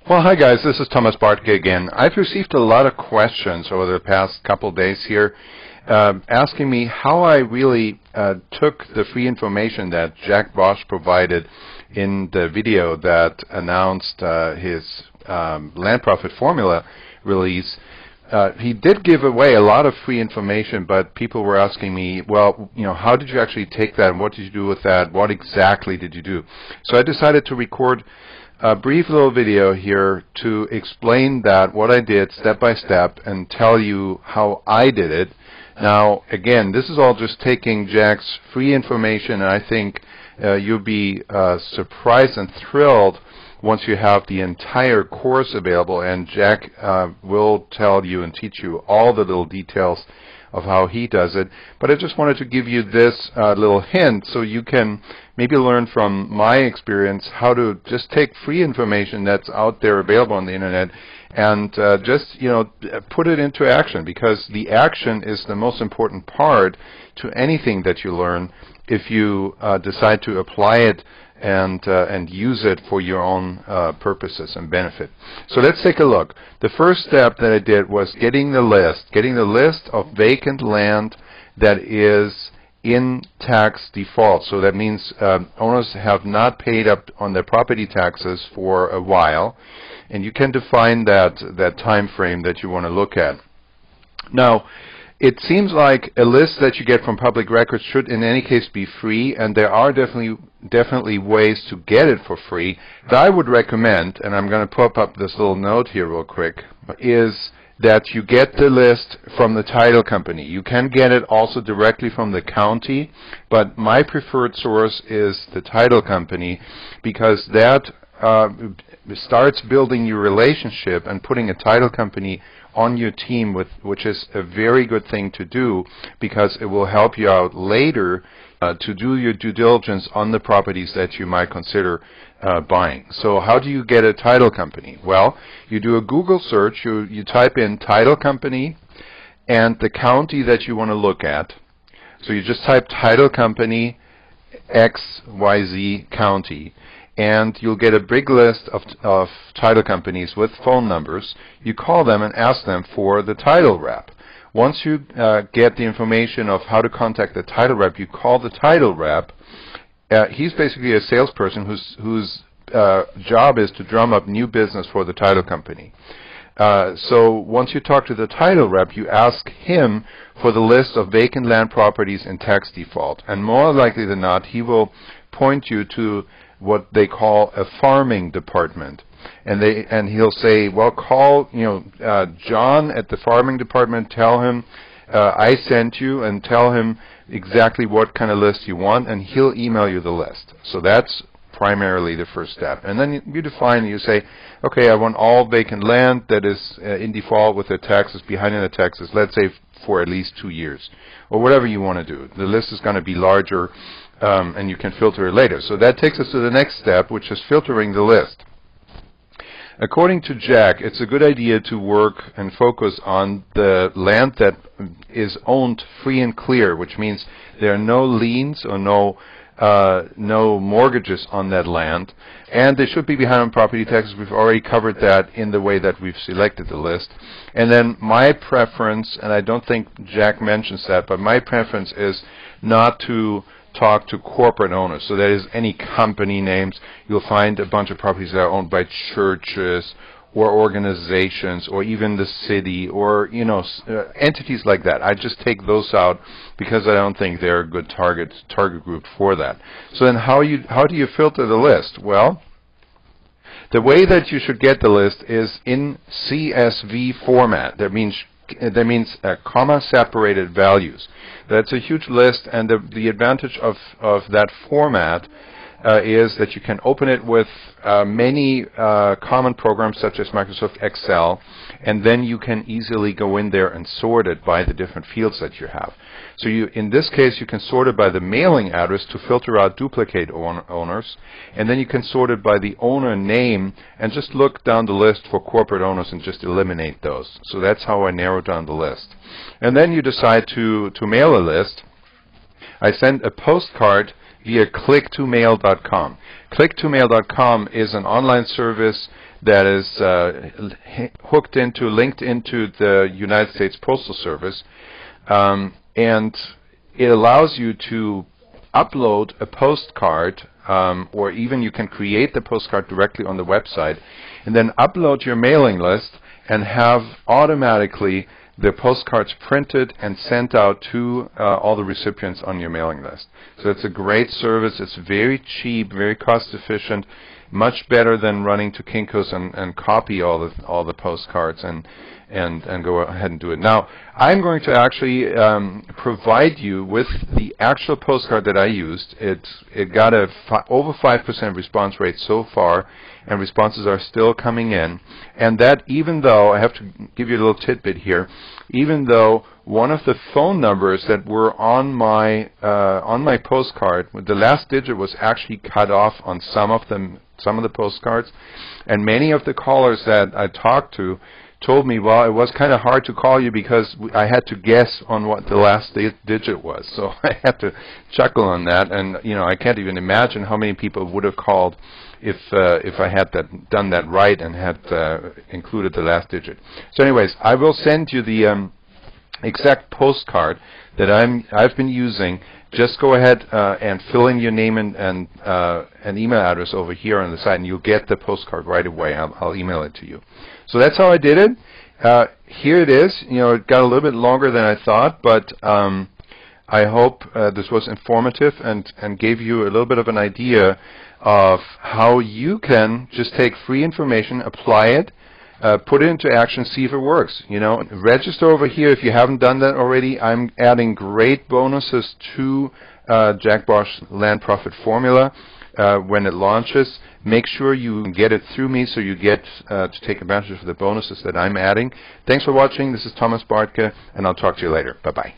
Well, hi guys, this is Thomas Bartke again. I've received a lot of questions over the past couple of days here asking me how I really took the free information that Jack Bosch provided in the video that announced his land profit formula release. He did give away a lot of free information, but people were asking me, well, how did you actually take that and what did you do with that? What exactly did you do? So I decided to record a brief little video here to explain that, what I did step by step, and tell you how I did it. Now, again, this is all just taking Jack's free information, and I think you'll be surprised and thrilled once you have the entire course available, and Jack will tell you and teach you all the little details of how he does it. But I just wanted to give you this little hint so you can maybe learn from my experience how to just take free information that's out there available on the internet and just put it into action, because the action is the most important part to anything that you learn if you decide to apply it and use it for your own purposes and benefit. So let's take a look. The first step that I did was getting the list of vacant land that is in tax default. So that means owners have not paid up on their property taxes for a while, and you can define that time frame that you want to look at. Now, it seems like a list that you get from public records should in any case be free, and there are definitely ways to get it for free. What I would recommend, and I'm going to pop up this little note here real quick, is that you get the list from the title company. You can get it also directly from the county, but my preferred source is the title company, because that starts building your relationship and putting a title company on your team, which is a very good thing to do, because it will help you out later to do your due diligence on the properties that you might consider buying. So how do you get a title company? Well, you do a Google search, you type in title company and the county that you want to look at. So you just type title company XYZ county, and you'll get a big list of title companies with phone numbers. You call them and ask them for the title rep. Once you get the information of how to contact the title rep, you call the title rep. He's basically a salesperson whose job is to drum up new business for the title company. So once you talk to the title rep, you ask him for the list of vacant land properties in tax default. And more likely than not, he will point you to what they call a farming department, and he'll say, well, call John at the farming department, tell him I sent you, and tell him exactly what kind of list you want, and he'll email you the list. So that's primarily the first step. And then you define, you say, okay, I want all vacant land that is in default with the taxes, behind in the taxes, let's say for at least 2 years, or whatever you want to do. The list is going to be larger, and you can filter it later. So that takes us to the next step, which is filtering the list. According to Jack, it's a good idea to work and focus on the land that is owned free and clear, which means there are no liens or no mortgages on that land, and they should be behind on property taxes. We've already covered that in the way that we've selected the list. And then my preference, and I don't think Jack mentions that, but my preference is not to talk to corporate owners. So that is any company names. You'll find a bunch of properties that are owned by churches or organizations or even the city or entities like that. I just take those out because I don't think they're a good target group for that. So then how do you filter the list? Well, the way that you should get the list is in CSV format. That means comma separated values. That's a huge list, and the advantage of that format is that you can open it with many common programs such as Microsoft Excel, and then you can easily go in there and sort it by the different fields that you have. So in this case, you can sort it by the mailing address to filter out duplicate owners, and then you can sort it by the owner name and just look down the list for corporate owners and just eliminate those. So that's how I narrow down the list. And then you decide to mail a list. I send a postcard via click2mail.com. Click2mail.com is an online service that is linked into the United States Postal Service, and it allows you to upload a postcard, or even you can create the postcard directly on the website, and then upload your mailing list and have automatically the postcards printed and sent out to all the recipients on your mailing list. So it's a great service. It's very cheap, very cost efficient, much better than running to Kinko's and copy all the postcards and go ahead and do it. Now, I'm going to actually provide you with the actual postcard that I used. It got a over 5% response rate so far, and responses are still coming in. And that, even though, I have to give you a little tidbit here, even though one of the phone numbers that were on my postcard, the last digit was actually cut off on some of the postcards, and many of the callers that I talked to told me, well, it was kind of hard to call you because I had to guess on what the last digit was. So I had to chuckle on that, and I can't even imagine how many people would have called if I had done that right and had included the last digit. So anyways, I will send you the exact postcard that I've been using. Just go ahead and fill in your name and an email address over here on the site, and you'll get the postcard right away. I'll email it to you. So that's how I did it. Here it is. It got a little bit longer than I thought, but I hope this was informative and gave you a little bit of an idea of how you can just take free information, apply it, put it into action, see if it works. Register over here if you haven't done that already. I'm adding great bonuses to Jack Bosch Land Profit Formula when it launches. Make sure you get it through me so you get to take advantage of the bonuses that I'm adding. Thanks for watching. This is Thomas Bartke, and I'll talk to you later. Bye-bye.